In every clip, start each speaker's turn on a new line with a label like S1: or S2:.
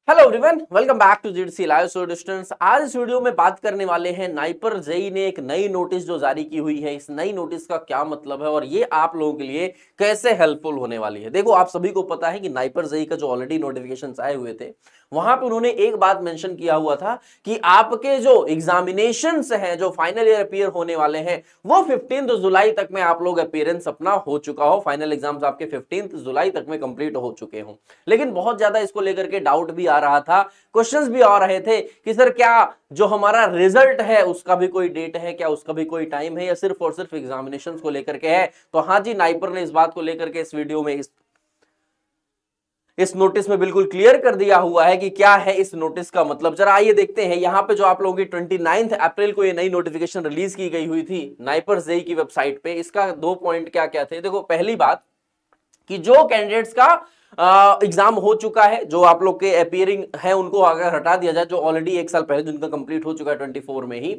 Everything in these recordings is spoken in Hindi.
S1: Hello everyone, welcome back to GDC live students. आज इस वीडियो में बात करने वाले हैं नाइपर जेई ने एक नई नोटिस जो जारी की हुई है। इस नई नोटिस का क्या मतलब है और ये आप लोगों के लिए कैसे हेल्पफुल होने वाली है। देखो, आप सभी को पता है कि नाइपर जेई का जो ऑलरेडी नोटिफिकेशंस आए हुए थे, वहां पे उन्होंने एक बात मेंशन किया हुआ था कि आपके जो एग्जामिनेशंस हैं, जो फाइनल ईयर अपीयर होने वाले हैं, वो 15 जुलाई तक में आप लोग अपीयरेंस अपना हो चुका हो। फाइनल एग्जाम्स आपके 15 जुलाई तक में कंप्लीट हो चुके हों। लेकिन बहुत ज्यादा इसको लेकर के डाउट भी आ रहा था, क्वेश्चंस भी आ रहे थे कि सर क्या जो हमारा रिजल्ट है उसका भी कोई डेट है, क्या उसका भी कोई टाइम है, या सिर्फ और सिर्फ एग्जामिनेशंस को लेकर के है। तो हाँ जी, नाइपर ने इस बात को लेकर के इस वीडियो में इस नोटिस में बिल्कुल क्लियर कर दिया हुआ है कि क्या है इस नोटिस का मतलब। जरा आइए देखते हैं। यहां पे जो आप लोगों की 29 अप्रैल को ये नई नोटिफिकेशन रिलीज की गई हुई थी नाइपर जेई की वेबसाइट पे। इसका दो पॉइंट क्या क्या थे। देखो, पहली बात कि जो कैंडिडेट्स का एग्जाम हो चुका है, जो आप लोग के अपीयरिंग है, उनको अगर हटा दिया जाए, जो ऑलरेडी एक साल पहले जिनका कंप्लीट हो चुका है 24 में ही,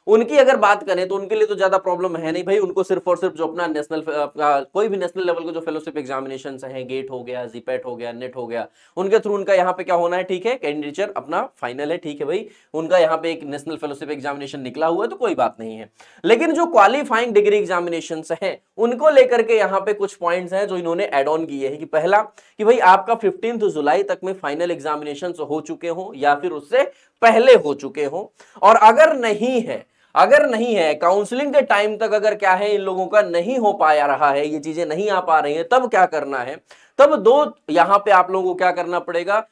S1: उनकी अगर बात करें तो उनके लिए तो ज्यादा प्रॉब्लम है नहीं भाई। उनको सिर्फ और सिर्फ जो अपना नेशनल कोई भी नेशनल लेवल का जो फेलोशिप एग्जामिनेशन है, गेट हो गया, जीपैट हो गया, नेट हो गया, उनके थ्रू उनका यहाँ पे क्या होना है, ठीक है, कैंडिडेचर अपना फाइनल है, ठीक है भाई, उनका यहाँ पे एक नेशनल फेलोशिप एग्जामिनेशन निकला हुआ है तो कोई बात नहीं है। लेकिन जो क्वालिफाइंग डिग्री एग्जामिनेशन है, उनको लेकर के यहाँ पे कुछ पॉइंट्स हैं जो इन्होंने एड ऑन किए हैं। कि पहला कि भाई आपका 15 जुलाई तक में फाइनल एग्जामिनेशन हो चुके हो या फिर उससे पहले हो चुके हो, और अगर नहीं है काउंसलिंग के टाइम तक, अगर क्या है इन लोगों का नहीं हो पाया रहा है, ये चीजें नहीं आ पा रही हैं, तब क्या करना है, तब दो यहां पे आप लोगों को क्या करना पड़ेगा,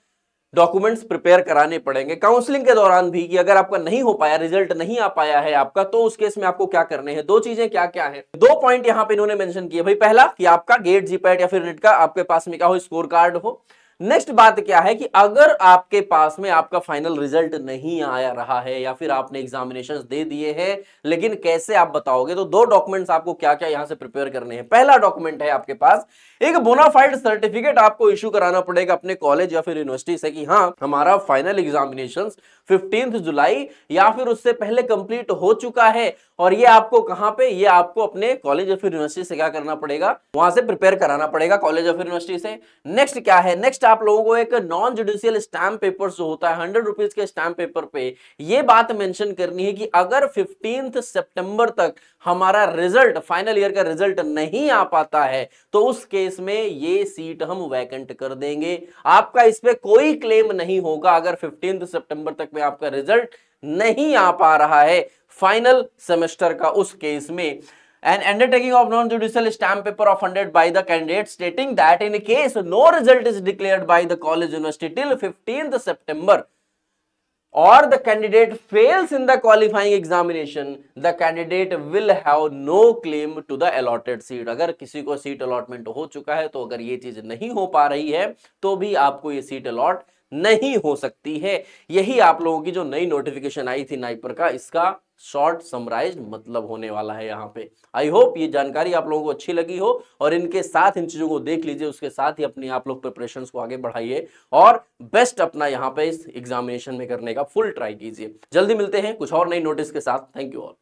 S1: डॉक्यूमेंट्स प्रिपेयर कराने पड़ेंगे काउंसलिंग के दौरान भी। कि अगर आपका नहीं हो पाया, रिजल्ट नहीं आ पाया है आपका, तो उस केस में आपको क्या करने हैं। दो चीजें क्या क्या है, दो पॉइंट यहां पे इन्होंने मेंशन किए भाई। पहला कि आपका गेट, जीपैट या फिर नेट का आपके पास में क्या हो, स्कोर कार्ड हो। नेक्स्ट बात क्या है कि अगर आपके पास में आपका फाइनल रिजल्ट नहीं आया रहा है या फिर आपने एग्जामिनेशंस दे दिए हैं, लेकिन कैसे आप बताओगे, तो दो डॉक्यूमेंट्स आपको क्या क्या यहां से प्रिपेयर करने हैं। पहला डॉक्यूमेंट है आपके पास एक बोनाफाइड सर्टिफिकेट आपको इशू कराना पड़ेगा अपने कॉलेज या फिर यूनिवर्सिटी से कि हाँ, हमारा फाइनल एग्जामिनेशंस 15 जुलाई या फिर उससे पहले कंप्लीट हो चुका है। और ये आपको कहां पे, ये आपको अपने कॉलेज या फिर यूनिवर्सिटी से क्या करना पड़ेगा, वहां से प्रिपेयर कराना पड़ेगा, कॉलेज या फिर यूनिवर्सिटी से। नेक्स्ट क्या है, नेक्स्ट आप लोगों को एक नॉन जुडिशियल स्टैम्प पेपर जो होता है 100 रुपीज के स्टैम्प पेपर पे ये बात मेंशन करनी है कि अगर 15 सितंबर तक हमारा रिजल्ट, फाइनल ईयर का रिजल्ट नहीं आ पाता है, तो उस केस में ये सीट हम वैकेंट कर देंगे। आपका इस पे कोई क्लेम नहीं होगा अगर 15 सितंबर तक में आपका रिजल्ट नहीं आ पा रहा है फाइनल सेमेस्टर का। उस केस में an undertaking of non-judicial stamp paper of funded by the candidate stating that in case no result is declared by the college university till 15th September or the candidate fails in the qualifying examination, the candidate will have no claim to the allotted seat। अगर किसी को सीट अलॉटमेंट हो चुका है, तो अगर ये चीज नहीं हो पा रही है, तो भी आपको ये सीट अलॉट नहीं हो सकती है। यही आप लोगों की जो नई नोटिफिकेशन आई थी नाइपर का, इसका शॉर्ट समराइज्ड मतलब होने वाला है यहाँ पे। आई होप ये जानकारी आप लोगों को अच्छी लगी हो, और इनके साथ इन चीजों को देख लीजिए, उसके साथ ही अपनी आप लोग प्रिपरेशंस को आगे बढ़ाइए और बेस्ट अपना यहाँ पे इस एग्जामिनेशन में करने का फुल ट्राई कीजिए। जल्दी मिलते हैं कुछ और नई नोटिस के साथ। Thank you all.